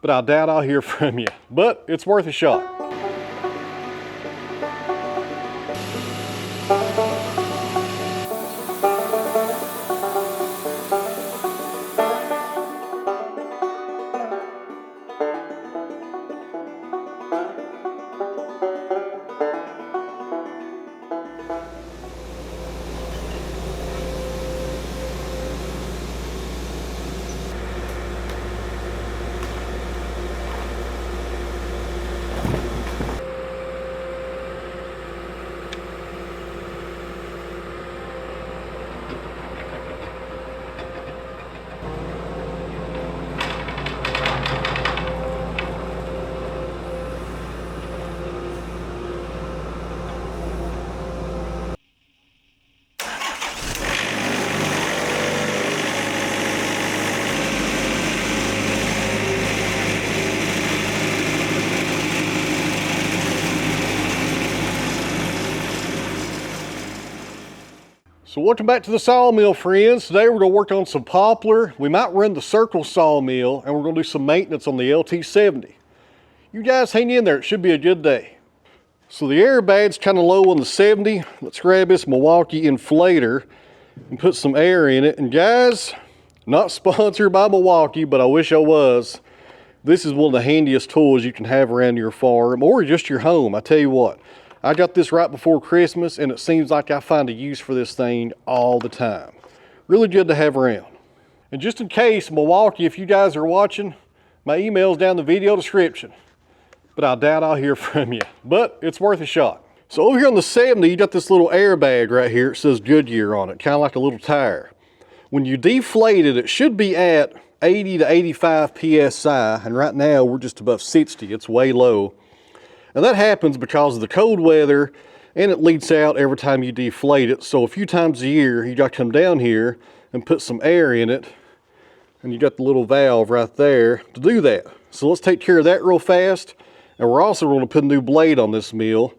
but I doubt I'll hear from you. But it's worth a shot. So welcome back to the sawmill, friends. Today we're going to work on some poplar. We might run the circle sawmill, and we're going to do some maintenance on the LT70. You guys hang in there, it should be a good day. So the air bag's kind of low on the 70. Let's grab this Milwaukee inflator and put some air in it. And guys, not sponsored by Milwaukee, but I wish I was. This is one of the handiest tools you can have around your farm or just your home. I tell you what. I got this right before Christmas, and it seems like I find a use for this thing all the time. Really good to have around. And just in case, Milwaukee, if you guys are watching, my email's down in the video description. But I doubt I'll hear from you. But it's worth a shot. So over here on the 70, you got this little airbag right here. It says Goodyear on it, kind of like a little tire. When you deflate it, it should be at 80 to 85 PSI, and right now we're just above 60. It's way low. And that happens because of the cold weather, and it leaks out every time you deflate it. So a few times a year, you got to come down here and put some air in it, and you got the little valve right there to do that. So let's take care of that real fast, and we're also going to put a new blade on this mill.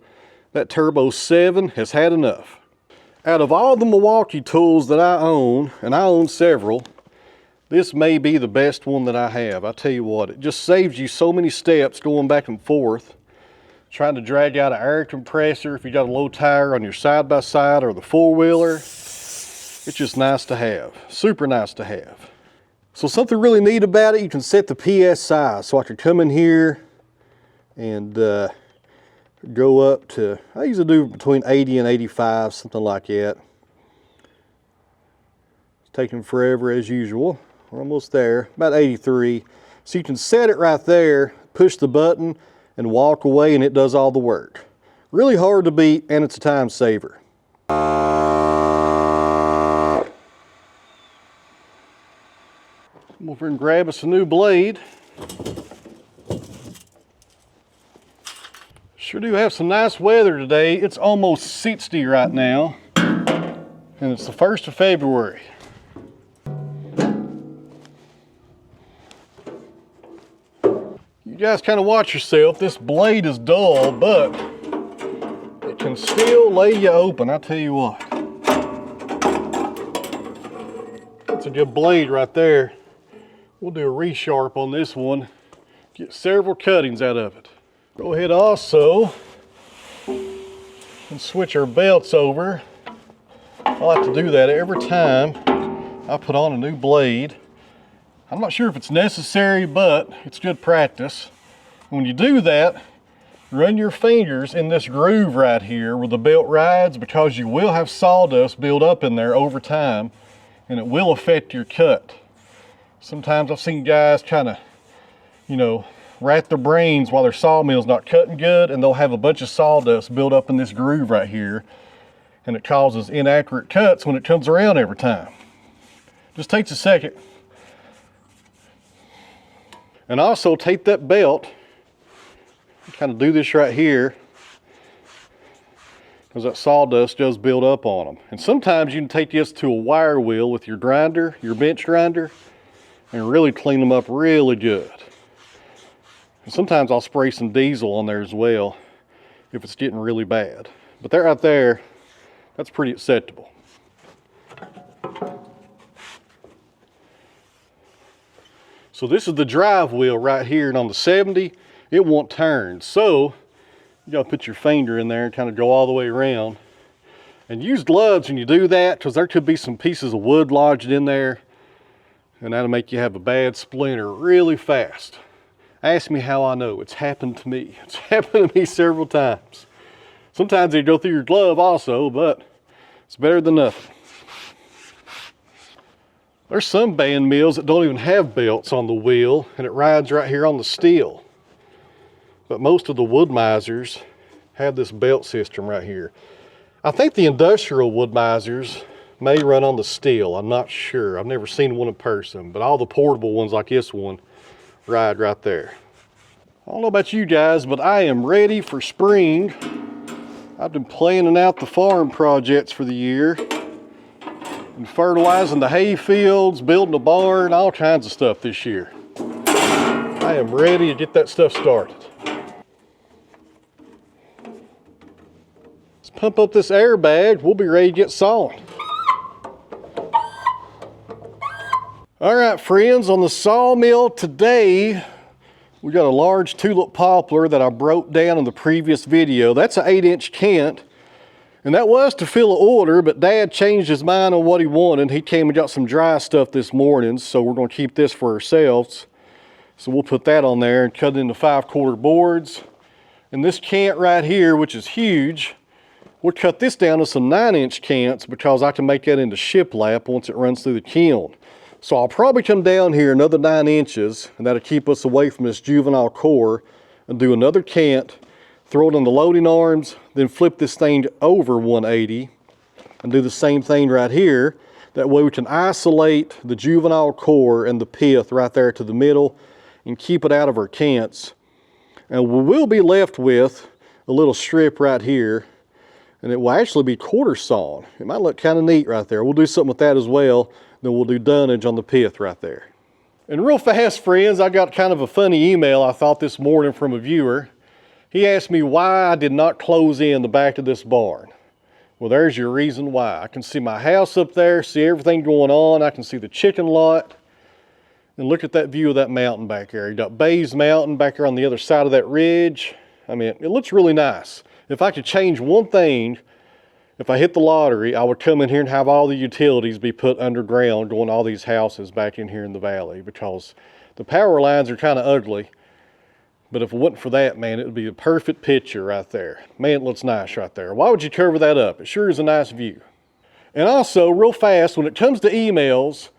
That Turbo 7 has had enough. Out of all the Milwaukee tools that I own, and I own several, this may be the best one that I have. I tell you what, it just saves you so many steps going back and forth. Trying to drag out an air compressor if you got a low tire on your side-by-side or the four-wheeler. It's just nice to have, super nice to have. So something really neat about it, you can set the PSI. So I could come in here and go up to, I usually do between 80 and 85, something like that. It's taking forever as usual. We're almost there, about 83. So you can set it right there, push the button, and walk away, and it does all the work. Really hard to beat, and it's a time saver. I'm over and grab us a new blade. Sure do have some nice weather today. It's almost 60 right now, and it's the 1st of February. You guys kind of watch yourself. This blade is dull, but it can still lay you open, I tell you what. That's a good blade right there. We'll do a resharp on this one, get several cuttings out of it. Go ahead also and switch our belts over. I like to do that every time I put on a new blade. I'm not sure if it's necessary, but it's good practice. When you do that, run your fingers in this groove right here where the belt rides, because you will have sawdust build up in there over time, and it will affect your cut. Sometimes I've seen guys kind of, you know, rat their brains while their sawmill's not cutting good, and they'll have a bunch of sawdust build up in this groove right here, and it causes inaccurate cuts when it comes around every time. Just takes a second. And also take that belt, kind of do this right here, because that sawdust does build up on them. And sometimes you can take this to a wire wheel with your grinder, your bench grinder, and really clean them up really good. And sometimes I'll spray some diesel on there as well if it's getting really bad. But that right there, that's pretty acceptable. So So this is the drive wheel right here, and on the 70, it won't turn. So you gotta put your finger in there and kind of go all the way around. And use gloves when you do that, because there could be some pieces of wood lodged in there, and that'll make you have a bad splinter really fast. Ask me how I know. It's happened to me. It's happened to me several times. Sometimes they go through your glove also, but it's better than nothing. There's some band mills that don't even have belts on the wheel, and it rides right here on the steel. But most of the Wood-Mizers have this belt system right here. I think the industrial Wood-Mizers may run on the steel. I'm not sure. I've never seen one in person, but all the portable ones like this one ride right there. I don't know about you guys, but I am ready for spring. I've been planning out the farm projects for the year and fertilizing the hay fields, building a barn, all kinds of stuff this year. I am ready to get that stuff started. Let's pump up this airbag. We'll be ready to get sawing. All right, friends, on the sawmill today, we got a large tulip poplar that I broke down in the previous video. That's an 8-inch cant, and that was to fill an order, but Dad changed his mind on what he wanted. He came and got some dry stuff this morning, so we're gonna keep this for ourselves. So we'll put that on there and cut it into 5/4 boards. And this cant right here, which is huge, we'll cut this down to some 9-inch cants because I can make that into shiplap once it runs through the kiln. So I'll probably come down here another 9 inches, and that'll keep us away from this juvenile core, and do another cant, throw it on the loading arms, then flip this thing over 180 and do the same thing right here. That way we can isolate the juvenile core and the pith right there to the middle and keep it out of our cants. And we will be left with a little strip right here, and it will actually be quarter sawn. It might look kind of neat right there. We'll do something with that as well. Then we'll do dunnage on the pith right there. And real fast, friends, I got kind of a funny email I thought this morning from a viewer. He asked me why I did not close in the back of this barn. Well, there's your reason why. I can see my house up there, see everything going on. I can see the chicken lot. And look at that view of that mountain back there. You got Bays Mountain back there on the other side of that ridge. I mean, it looks really nice. If I could change one thing, if I hit the lottery, I would come in here and have all the utilities be put underground going to all these houses back in here in the valley, because the power lines are kind of ugly. But if it wasn't for that, man, it would be a perfect picture right there. Man, it looks nice right there. Why would you cover that up? It sure is a nice view. And also, real fast, when it comes to emails,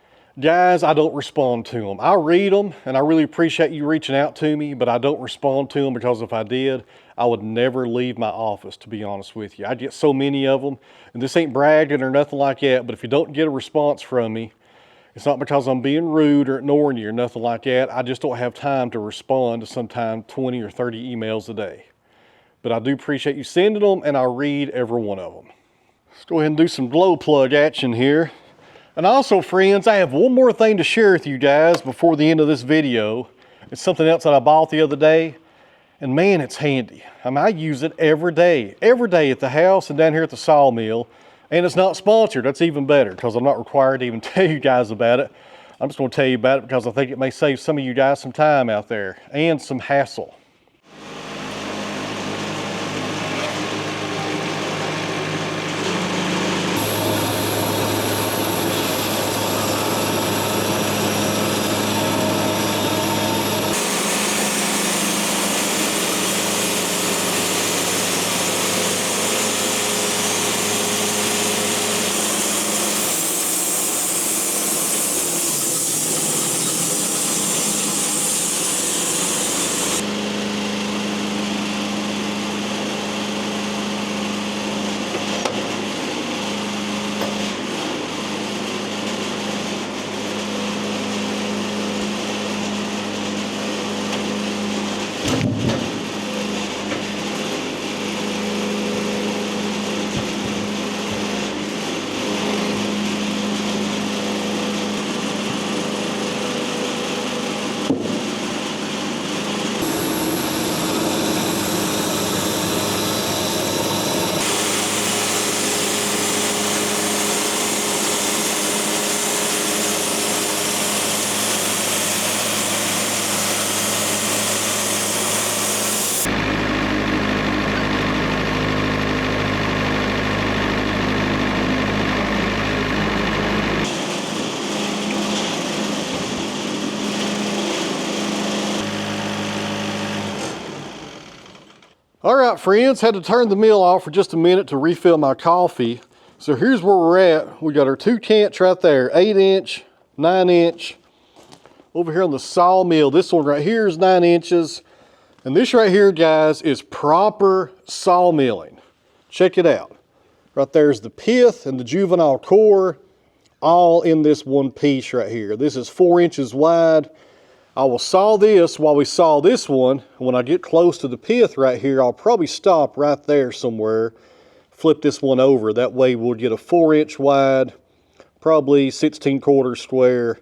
guys, I don't respond to them. I read them, and I really appreciate you reaching out to me, but I don't respond to them because if I did, I would never leave my office, to be honest with you. I get so many of them, and this ain't bragging or nothing like that, but if you don't get a response from me, it's not because I'm being rude or ignoring you or nothing like that. I just don't have time to respond to sometimes 20 or 30 emails a day. But I do appreciate you sending them, and I read every one of them. Let's go ahead and do some glow plug action here. And also, friends, I have one more thing to share with you guys before the end of this video. It's something else that I bought the other day, and man, it's handy. I mean, I use it every day at the house and down here at the sawmill. And it's not sponsored. That's even better because I'm not required to even tell you guys about it. I'm just going to tell you about it because I think it may save some of you guys some time out there and some hassle. All right, friends, had to turn the mill off for just a minute to refill my coffee. So here's where we're at. We got our 2 cants right there, 8-inch, 9-inch. Over here on the Sawmill, this one right here is 9 inches. And this right here, guys, is proper sawmilling. Check it out. Right there's the pith and the juvenile core, all in this one piece right here. This is 4 inches wide. I will saw this while we saw this one. When I get close to the pith right here, I'll probably stop right there somewhere, flip this one over. That way we'll get a 4-inch wide, probably 16/4 square,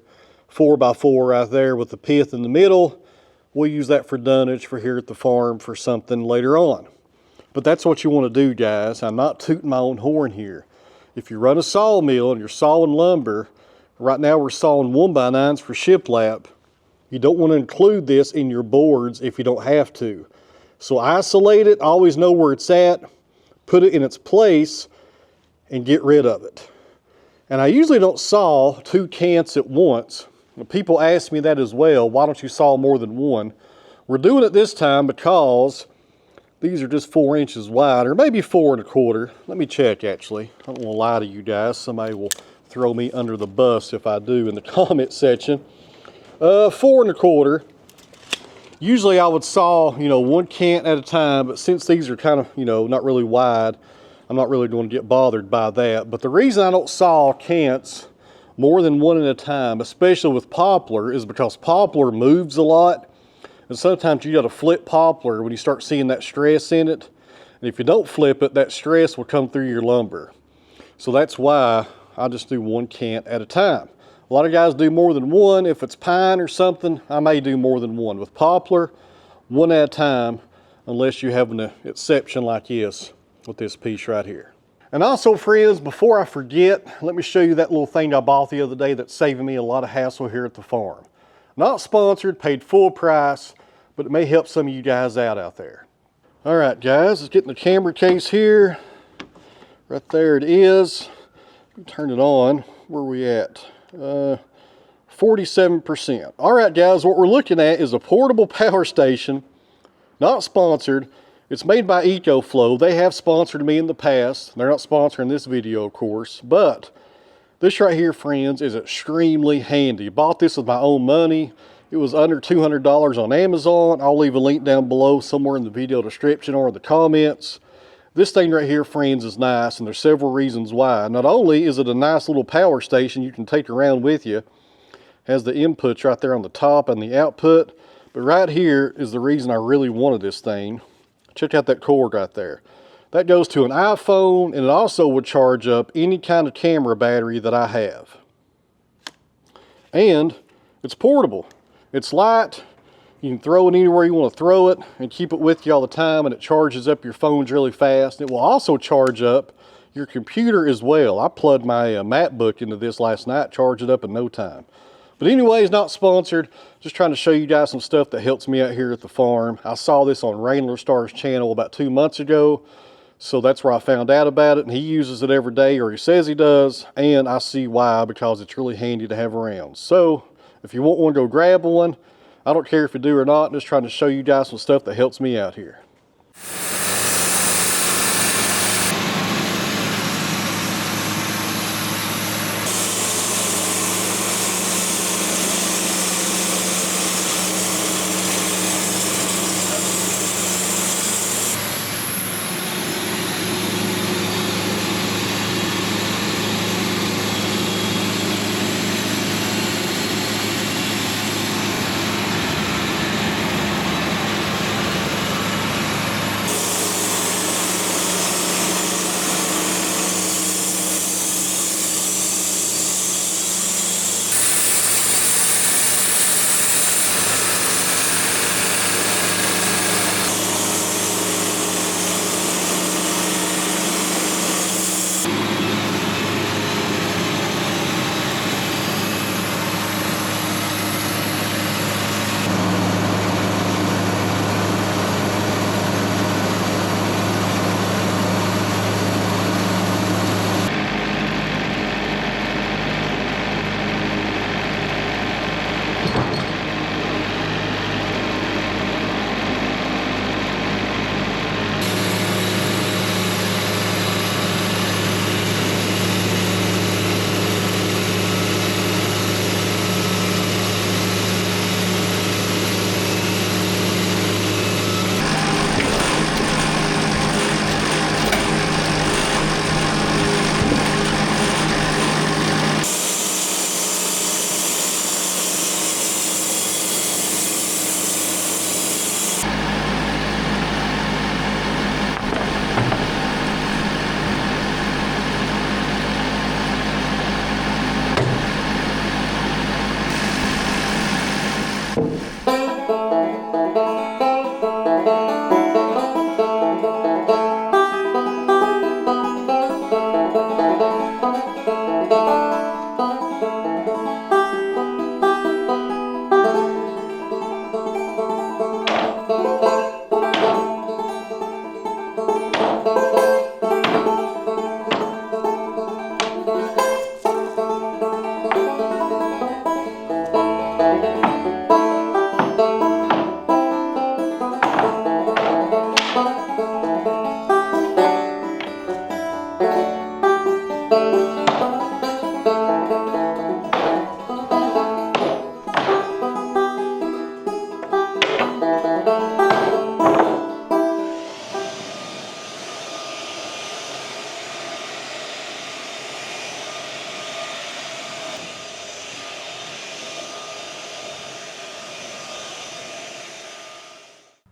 4x4 right there with the pith in the middle. We'll use that for dunnage for here at the farm for something later on. But that's what you want to do, guys. I'm not tooting my own horn here. If you run a sawmill and you're sawing lumber, right now we're sawing 1x9s for shiplap. You don't want to include this in your boards if you don't have to. So isolate it, always know where it's at, put it in its place, and get rid of it. And I usually don't saw 2 cants at once. People ask me that as well. Why don't you saw more than one? We're doing it this time because these are just 4 inches wide, or maybe 4 1/4. Let me check, actually. I don't want to lie to you guys. Somebody will throw me under the bus if I do in the comment section. 4 1/4. Usually I would saw, 1 cant at a time, but since these are kind of, not really wide, I'm not really going to get bothered by that. But the reason I don't saw cants more than one at a time, especially with poplar, is because poplar moves a lot. And sometimes you got to flip poplar when you start seeing that stress in it. And if you don't flip it, that stress will come through your lumber. So that's why I just do 1 cant at a time. A lot of guys do more than one. If it's pine or something, I may do more than one. With poplar, 1 at a time, unless you have an exception like this with this piece right here. And also, friends, before I forget, let me show you that little thing I bought the other day that's saving me a lot of hassle here at the farm. Not sponsored, paid full price, but it may help some of you guys out there. All right, guys, let's get in the camera case here. Right there it is. Turn it on. Where are we at? 47%. All right, guys, what we're looking at is a portable power station, not sponsored. It's made by EcoFlow. They have sponsored me in the past. They're not sponsoring this video, of course, but this right here, friends, is extremely handy. Bought this with my own money. It was under $200 on Amazon. I'll leave a link down below somewhere in the video description or in the comments. This thing right here, friends, is nice, and there's several reasons why. Not only is it a nice little power station you can take around with you, has the inputs right there on the top and the output, but right here is the reason I really wanted this thing. Check out that cord right there. That goes to an iPhone, and it also would charge up any kind of camera battery that I have. And it's portable. It's light. You can throw it anywhere you want to throw it and keep it with you all the time, and it charges up your phones really fast. It will also charge up your computer as well. I plugged my MacBook into this last night, charged it up in no time. But anyways, not sponsored. Just trying to show you guys some stuff that helps me out here at the farm. I saw this on Rainler Star's channel about 2 months ago. So that's where I found out about it, and he uses it every day, or he says he does, and I see why, because it's really handy to have around. So if you want one, go grab one. I don't care if you do or not. I'm just trying to show you guys some stuff that helps me out here.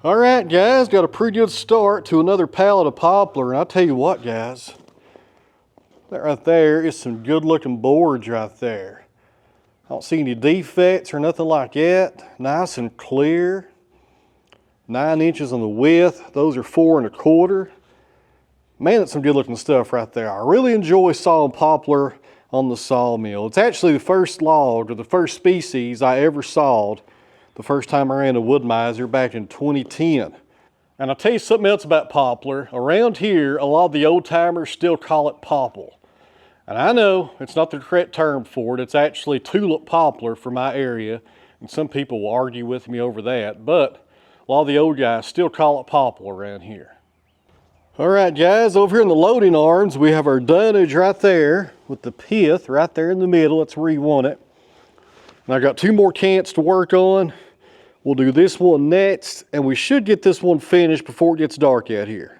All right, guys, got a pretty good start to another pallet of poplar. And I'll tell you what, guys, that right there is some good looking boards right there. I don't see any defects or nothing like that. Nice and clear. 9 inches on the width. Those are 4 1/4. Man, that's some good looking stuff right there. I really enjoy sawing poplar on the sawmill. It's actually the first log or the first species I ever sawed the first time I ran a Wood-Mizer back in 2010. And I'll tell you something else about poplar. Around here, a lot of the old timers still call it popple. And I know it's not the correct term for it. It's actually tulip poplar for my area. And some people will argue with me over that. But a lot of the old guys still call it poplar around here. All right, guys, over here in the loading arms, we have our dunnage right there with the pith right there in the middle. That's where you want it. And I got 2 more cants to work on. We'll do this one next, and we should get this one finished before it gets dark out here.